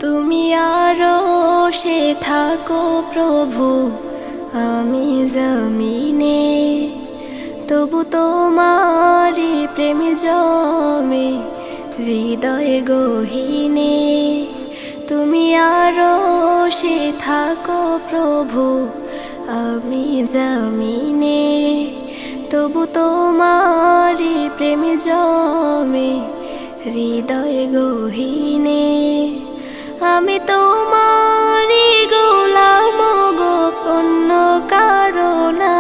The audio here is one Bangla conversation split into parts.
তুমি আরশে থাকো প্রভু, আমি জমিনে, তবু তোমারি প্রেম জমে হৃদয় গহীনে। তুমি আরশে থাকো প্রভু, আমি জমিনে, তবু তোমারি প্রেম জমে হৃদয় গহীনে। আমি তোমারি গোলাম গো, অন্য কারো না।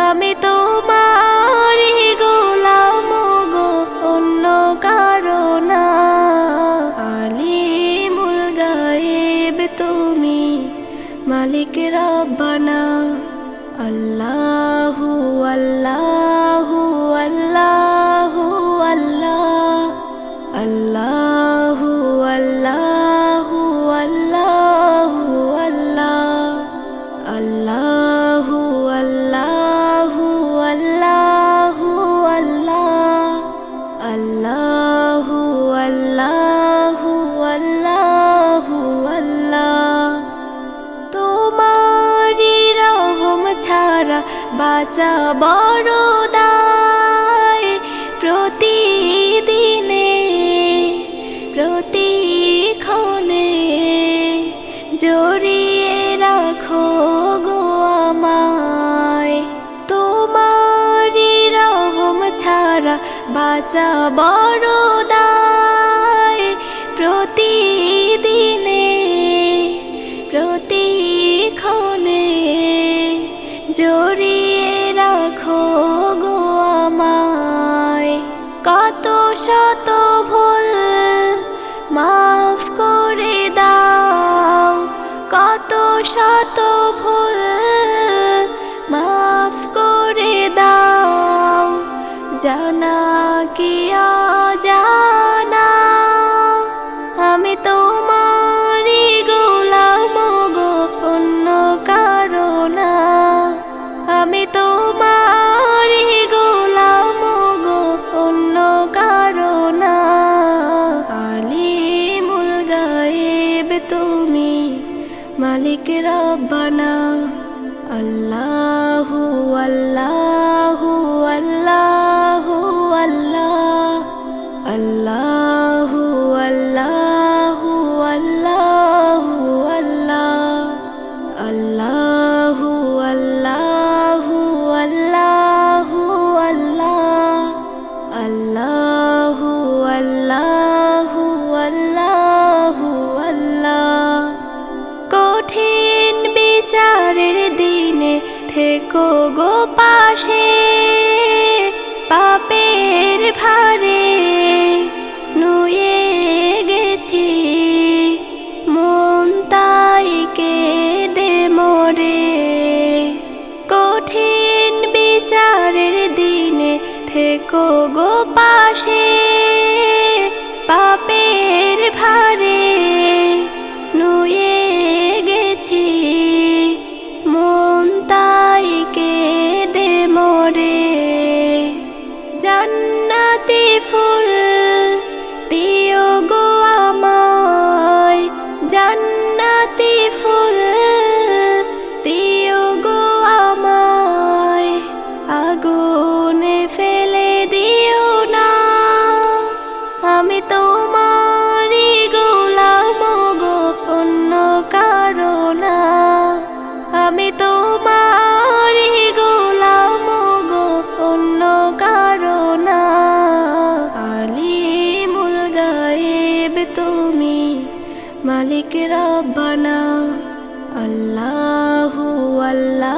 আমি তোমারি গোলাম গো, অন্য কারো না। আলিমুল গায়েব তুমি, মালিক রব্বানা। আল্লাহু আল্লাহু আল্লাহু আল্লাহ, আল্লাহু আল্লাহু আল্লাহু আল্লাহ, আল্লাহু আল্লাহু আল্লাহু আল্লাহ, আল্লাহু আল্লাহু আল্লাহু আল্লাহ। তোমারি রহম ছাড়া বাঁচা বড় দায়। প্রতিদিনে প্রতিক্ষণে জড়িয়ে রাখো গো আমায়। তোমারি রহম ছাড়া বাঁচা বড় দায়। প্রতিদিনে প্রতিক্ষণে জড়িয়ে রাখো গো আমায়। কত শত ভুল মাফ করে দাও, কত শত ভুল মাফ করে দাও। জানা কি অজানা, আমি তোমারি গোলাম গো, অন্য কারো না। আমি তোমারি গোলাম গো, অন্য কারো না। আলিমুল গায়েব তুমি, মালিক রব্বানা। আল্লাহু আল্লাহু আল্লাহু আল্লাহ, আল্লাহু আল্লাহু আল্লাহু আল্লাহ, আল্লাহু আল্লাহু আল্লাহু আল্লাহ, আল্লাহু আল্লাহু আল্লাহু আল্লাহ। কঠিন বিচারের দিনে থেকো গো পাশে, পাপের ভারে নুয়ে গেছি মন, তাই কেঁদে মরে। কঠিন বিচারের দিনে থেকো গো পাশে, পাপের ভারে নুয়ে গেছি মন, তাই কেঁদে মরে। জান্নাতি ফুল দিও গো আমায়, জান্নাতি ফুল দিও গো আমায়। আগুনে ফেলে দিও না, আমি তোমারি গোলাম গো, অন্য কারো না। আমি তোমারি গোলাম গো, অন্য কারো না। আলিমুল গায়েব তুমি, মালিক রব্বানা। আল্লাহু আল্লাহ